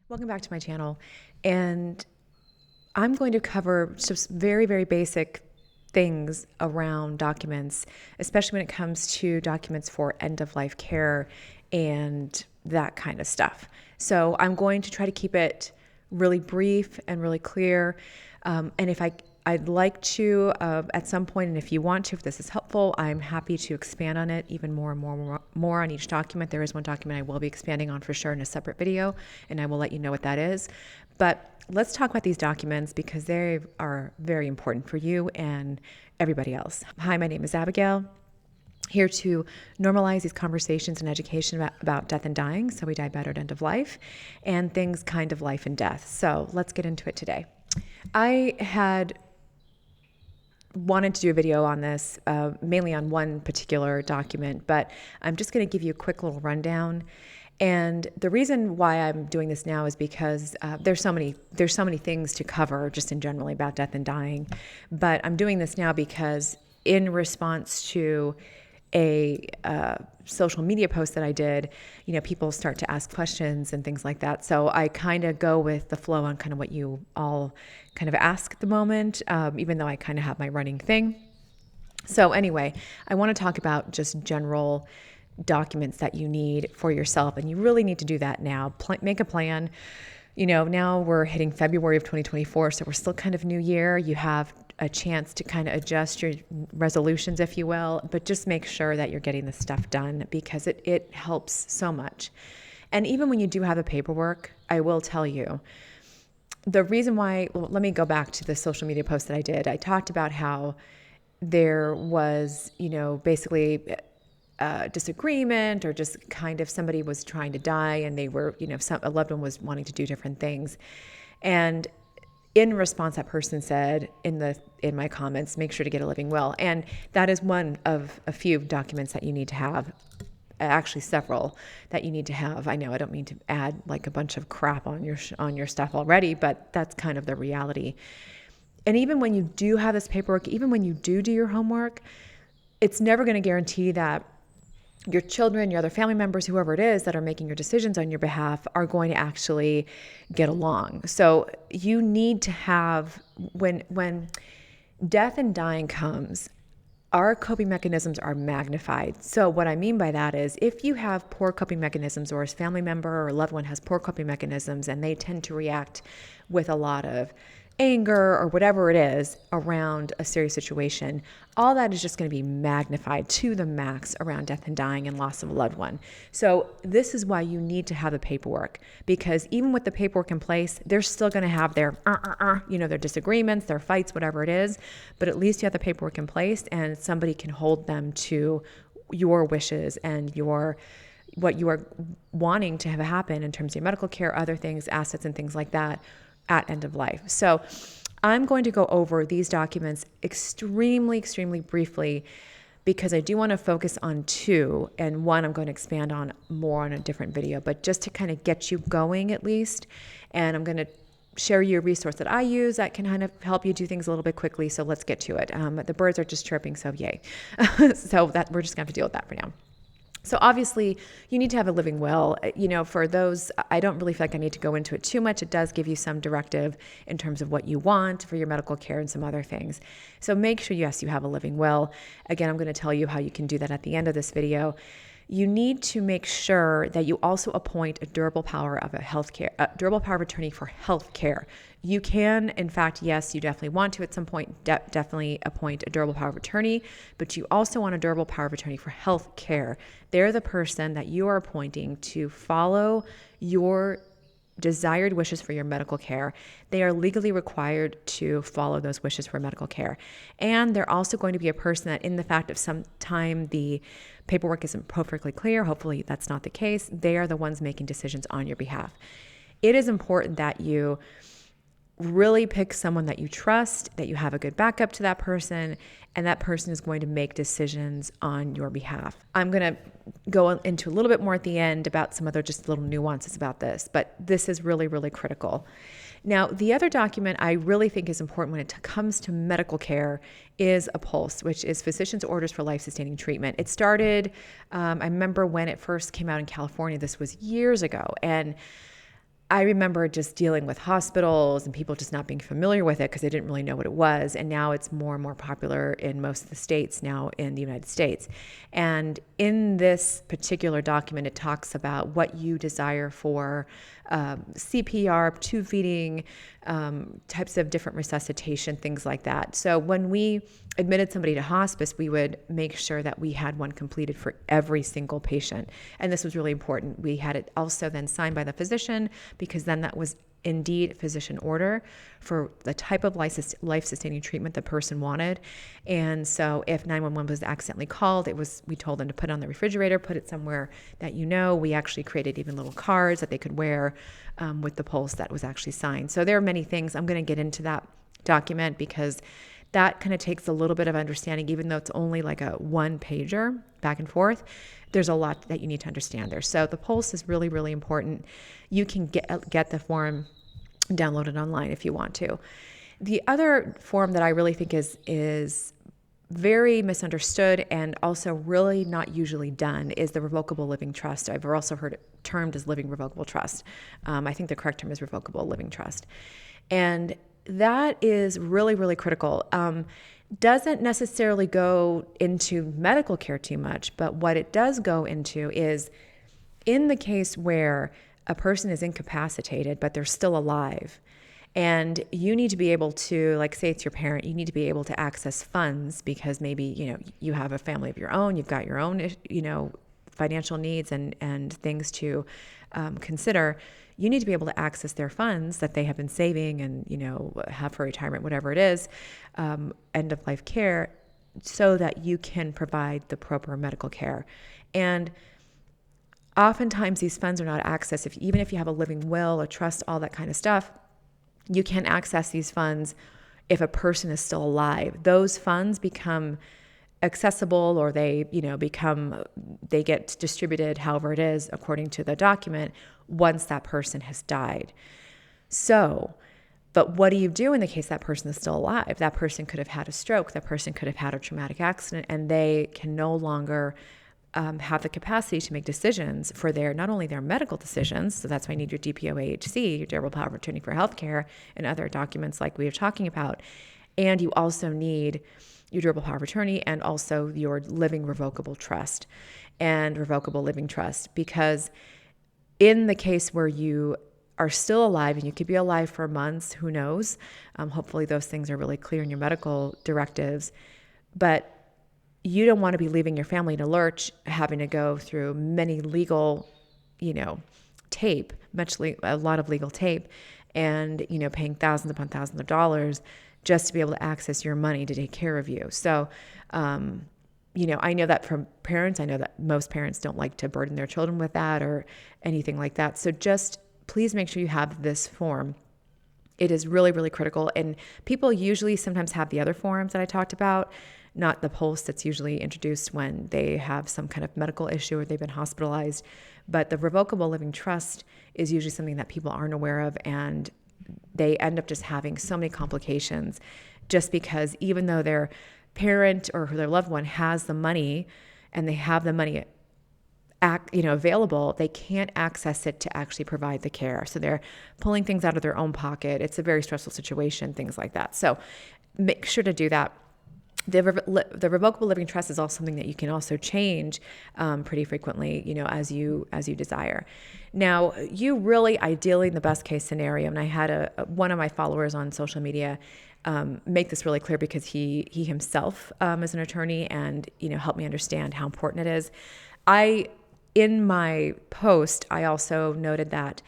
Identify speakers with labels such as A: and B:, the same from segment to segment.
A: Welcome back to my channel, and I'm going to cover just very, very basic things around documents, especially when it comes to documents for end-of-life care and that kind of stuff. So I'm going to try to keep it really brief and really clear. And if I'd like to, at some point, and if you want to, if this is helpful, I'm happy to expand on it even more and more on each document. There is one document I will be expanding on for sure in a separate video, and I will let you know what that is. But let's talk about these documents because they are very important for you and everybody else. Hi, my name is Abigail, here to normalize these conversations and education about death and dying, so we die better at end of life, and things kind of life and death. So let's get into it today. I had wanted to do a video on this, mainly on one particular document, but I'm just going to give you a quick little rundown. And the reason why I'm doing this now is because there's so many things to cover just in generally about death and dying. But I'm doing this now because in response to a social media post that I did, people start to ask questions and things like that. So I kind of go with the flow on kind of what you all kind of ask at the moment, even though I kind of have my running thing. So anyway, I want to talk about just general documents that you need for yourself, and you really need to do that now. Make a plan. Now we're hitting February of 2024, so we're still kind of new year. You have a chance to kind of adjust your resolutions, if you will, but just make sure that you're getting this stuff done because it helps so much. And even when you do have the paperwork, I will tell you, the reason why, let me go back to the social media post that I did. I talked about how there was, basically disagreement or just kind of somebody was trying to die and they were, a loved one was wanting to do different things. And in response, that person said in my comments, make sure to get a living will. And that is one of a few documents that you need to have. Actually, several that you need to have. I know I don't mean to add like a bunch of crap on your stuff already, but that's kind of the reality. And even when you do have this paperwork, even when you do your homework, it's never going to guarantee that your children, your other family members, whoever it is that are making your decisions on your behalf are going to actually get along. So you need to have, when death and dying comes, our coping mechanisms are magnified. So what I mean by that is if you have poor coping mechanisms, or a family member or a loved one has poor coping mechanisms and they tend to react with a lot of anger or whatever it is around a serious situation, all that is just going to be magnified to the max around death and dying and loss of a loved one. So this is why you need to have the paperwork, because even with the paperwork in place, they're still going to have their their disagreements, their fights, whatever it is, but at least you have the paperwork in place and somebody can hold them to your wishes and what you are wanting to have happen in terms of your medical care, other things, assets and things like that at end of life. So I'm going to go over these documents extremely, extremely briefly because I do want to focus on two, and one I'm going to expand on more on a different video, but just to kind of get you going at least. And I'm going to share you a resource that I use that can kind of help you do things a little bit quickly. So let's get to it. The birds are just chirping, so yay. So that we're just going to have to deal with that for now. So obviously you need to have a living will. For those, I don't really feel like I need to go into it too much. It does give you some directive in terms of what you want for your medical care and some other things. So make sure, yes, you have a living will. Again, I'm going to tell you how you can do that at the end of this video. You need to make sure that you also appoint a durable power of attorney for health care. You can, in fact, yes, you definitely want to at some point definitely appoint a durable power of attorney, but you also want a durable power of attorney for health care. They're the person that you are appointing to follow your desired wishes for your medical care. They are legally required to follow those wishes for medical care. And they're also going to be a person that, in the fact of some time the paperwork isn't perfectly clear, hopefully that's not the case, they are the ones making decisions on your behalf. It is important that you really pick someone that you trust, that you have a good backup to that person, and that person is going to make decisions on your behalf. I'm going to go into a little bit more at the end about some other just little nuances about this, but this is really, really critical. Now, the other document I really think is important when it comes to medical care is a POLST, which is Physician's Orders for Life-Sustaining Treatment. It started, I remember when it first came out in California, this was years ago, and I remember just dealing with hospitals and people just not being familiar with it because they didn't really know what it was. And now it's more and more popular in most of the states now in the United States. And in this particular document, it talks about what you desire for CPR, tube feeding, types of different resuscitation, things like that. So when we admitted somebody to hospice, we would make sure that we had one completed for every single patient. And this was really important. We had it also then signed by the physician, because then that was indeed physician order for the type of life-sustaining treatment the person wanted. And so if 911 was accidentally called, we told them to put it on the refrigerator, put it somewhere that we actually created even little cards that they could wear with the pulse that was actually signed. So there are many things. I'm going to get into that document because that kind of takes a little bit of understanding, even though it's only like a one pager back and forth. There's a lot that you need to understand there. So the pulse is really, really important. You can get the form downloaded online if you want to. The other form that I really think is very misunderstood and also really not usually done is the revocable living trust. I've also heard it termed as living revocable trust. I think the correct term is revocable living trust. And that is really, really critical. Doesn't necessarily go into medical care too much, but what it does go into is in the case where a person is incapacitated, but they're still alive, and you need to be able to, like, say it's your parent, you need to be able to access funds because maybe, you have a family of your own, you've got your own, financial needs and things to consider. You need to be able to access their funds that they have been saving and, have for retirement, whatever it is, end of life care, so that you can provide the proper medical care. And oftentimes these funds are not accessed. Even if you have a living will, a trust, all that kind of stuff, you can access these funds if a person is still alive. Those funds become accessible, or they get distributed, however it is, according to the document, once that person has died. So, but what do you do in the case that person is still alive? That person could have had a stroke, that person could have had a traumatic accident, and they can no longer have the capacity to make decisions for not only their medical decisions, so that's why you need your DPOAHC, your durable power of attorney for healthcare, and other documents like we are talking about, and you also need your durable power of attorney and also your living revocable trust and revocable living trust, because in the case where you are still alive, and you could be alive for months, who knows, hopefully those things are really clear in your medical directives, but you don't want to be leaving your family in a lurch, having to go through many legal, tape, a lot of legal tape, and, paying thousands upon thousands of dollars just to be able to access your money to take care of you. So, I know that from parents, I know that most parents don't like to burden their children with that or anything like that. So just please make sure you have this form. It is really, really critical. And people usually sometimes have the other forms that I talked about, not the pulse that's usually introduced when they have some kind of medical issue or they've been hospitalized. But the revocable living trust is usually something that people aren't aware of, and they end up just having so many complications just because even though their parent or their loved one has the money and they have the money available, they can't access it to actually provide the care. So they're pulling things out of their own pocket. It's a very stressful situation, things like that. So make sure to do that. The revocable living trust is also something that you can also change pretty frequently, as you desire. Now, you really, ideally, in the best case scenario, and I had one of my followers on social media make this really clear because he himself is an attorney and helped me understand how important it is. In my post, I also noted that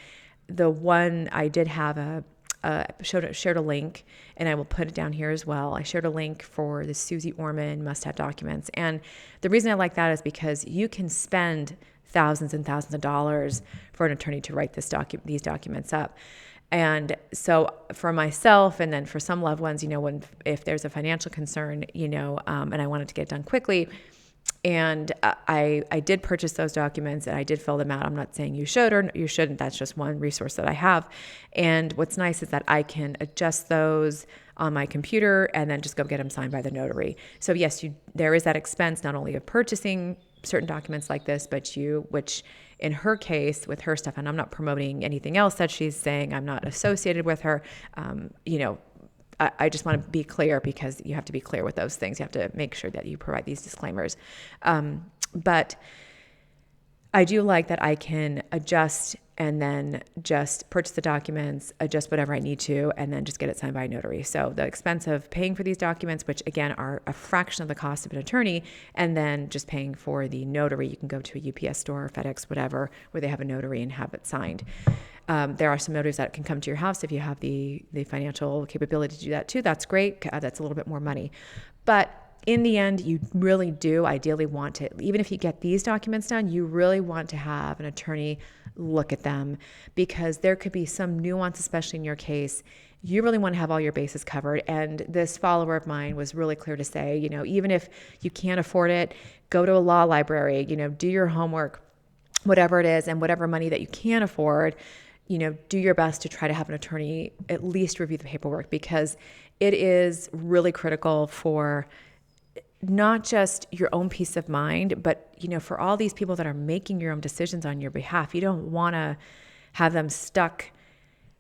A: the one I did have shared a link, and I will put it down here as well. I shared a link for the Susie Orman must-have documents. And the reason I like that is because you can spend thousands and thousands of dollars for an attorney to write these documents up. And so for myself, and then for some loved ones, if there's a financial concern, and I wanted to get it done quickly, and I did purchase those documents and I did fill them out. I'm not saying you should or you shouldn't. That's just one resource that I have. And what's nice is that I can adjust those on my computer and then just go get them signed by the notary. So yes, there is that expense not only of purchasing certain documents like this, but which in her case with her stuff, and I'm not promoting anything else that she's saying, I'm not associated with her, I just want to be clear, because you have to be clear with those things. You have to make sure that you provide these disclaimers. But I do like that I can adjust and then just purchase the documents, adjust whatever I need to, and then just get it signed by a notary. So the expense of paying for these documents, which again are a fraction of the cost of an attorney, and then just paying for the notary. You can go to a UPS store or FedEx, whatever, where they have a notary and have it signed. There are some notaries that can come to your house if you have the financial capability to do that too. That's great. That's a little bit more money. But in the end, you really do ideally want to, even if you get these documents done, you really want to have an attorney look at them, because there could be some nuance, especially in your case. You really want to have all your bases covered. And this follower of mine was really clear to say, even if you can't afford it, go to a law library, do your homework, whatever it is, and whatever money that you can afford, do your best to try to have an attorney at least review the paperwork, because it is really critical for not just your own peace of mind, but, for all these people that are making your own decisions on your behalf. You don't want to have them stuck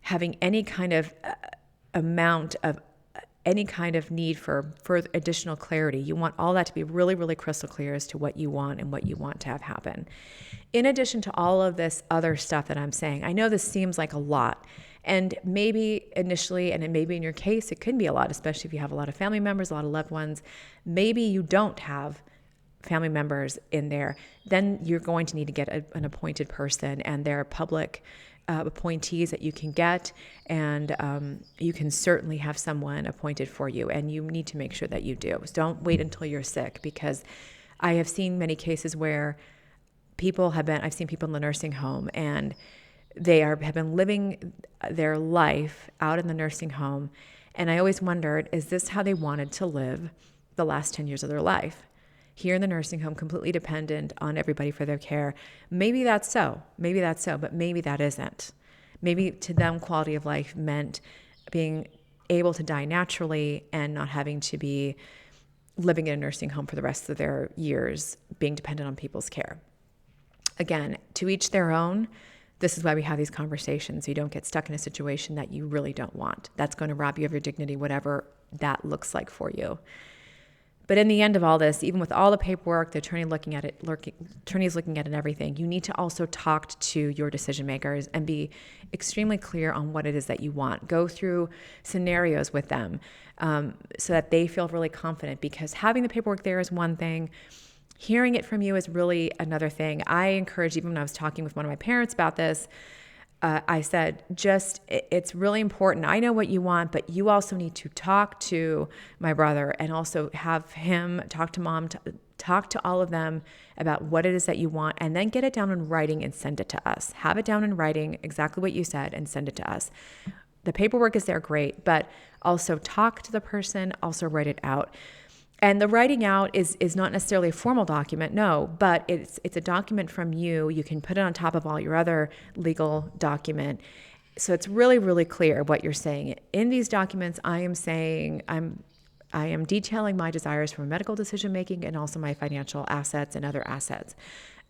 A: having any kind of amount of any kind of need for additional clarity. You want all that to be really, really crystal clear as to what you want and what you want to have happen. In addition to all of this other stuff that I'm saying, I know this seems like a lot. And maybe initially, and maybe in your case, it could be a lot, especially if you have a lot of family members, a lot of loved ones. Maybe you don't have family members in there. Then you're going to need to get an appointed person, and there are public appointees that you can get, and you can certainly have someone appointed for you, and you need to make sure that you do. So don't wait until you're sick, because I have seen many cases where I've seen people in the nursing home, and they have been living their life out in the nursing home. And I always wondered, is this how they wanted to live the last 10 years of their life? Here in the nursing home, completely dependent on everybody for their care. Maybe that's so, but maybe that isn't. Maybe to them, quality of life meant being able to die naturally and not having to be living in a nursing home for the rest of their years, being dependent on people's care. Again, to each their own. This is why we have these conversations. You don't get stuck in a situation that you really don't want. That's going to rob you of your dignity, whatever that looks like for you. But in the end of all this, even with all the paperwork, the attorney's looking at it and everything, you need to also talk to your decision makers and be extremely clear on what it is that you want. Go through scenarios with them so that they feel really confident, because having the paperwork there is one thing. Hearing it from you is really another thing. I encourage, even when I was talking with one of my parents about this, I said, it's really important. I know what you want, but you also need to talk to my brother and also have him talk to mom, talk to all of them about what it is that you want, and then get it down in writing and send it to us. Have it down in writing, exactly what you said, and send it to us. The paperwork is there, great, but also talk to the person, also write it out. And the writing out is not necessarily a formal document, no, but it's a document from you. You can put it on top of all your other legal document. So it's really, really clear what you're saying. In these documents, I am detailing my desires for medical decision making and also my financial assets and other assets.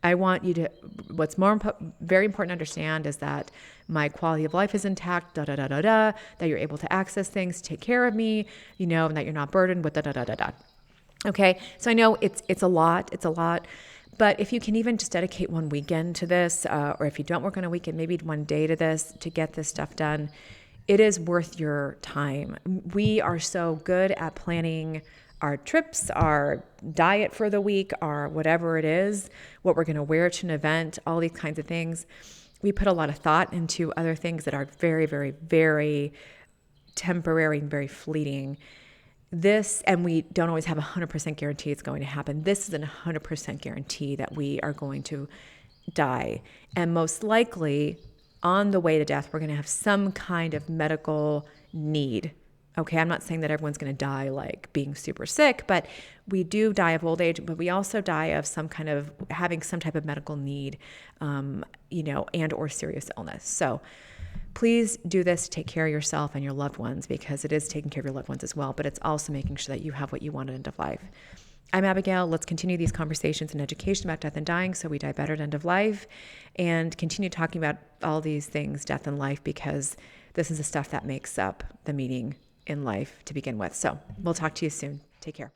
A: I want you to, very important to understand is that my quality of life is intact, that you're able to access things, take care of me, and that you're not burdened with Okay, so I know it's a lot, but if you can even just dedicate one weekend to this, or if you don't work on a weekend, maybe one day to this, to get this stuff done, it is worth your time. We are so good at planning our trips, our diet for the week, our whatever it is, what we're going to wear to an event, all these kinds of things. We put a lot of thought into other things that are very, very, very temporary and very fleeting. And we don't always have 100% guarantee it's going to happen. This is a 100% guarantee that we are going to die. And most likely, on the way to death, we're going to have some kind of medical need. Okay, I'm not saying that everyone's going to die like being super sick, but we do die of old age, but we also die of having some type of medical need, and or serious illness. So please do this to take care of yourself and your loved ones, because it is taking care of your loved ones as well, but it's also making sure that you have what you want at the end of life. I'm Abigail. Let's continue these conversations and education about death and dying so we die better at end of life, and continue talking about all these things, death and life, because this is the stuff that makes up the meaning in life to begin with. So we'll talk to you soon. Take care.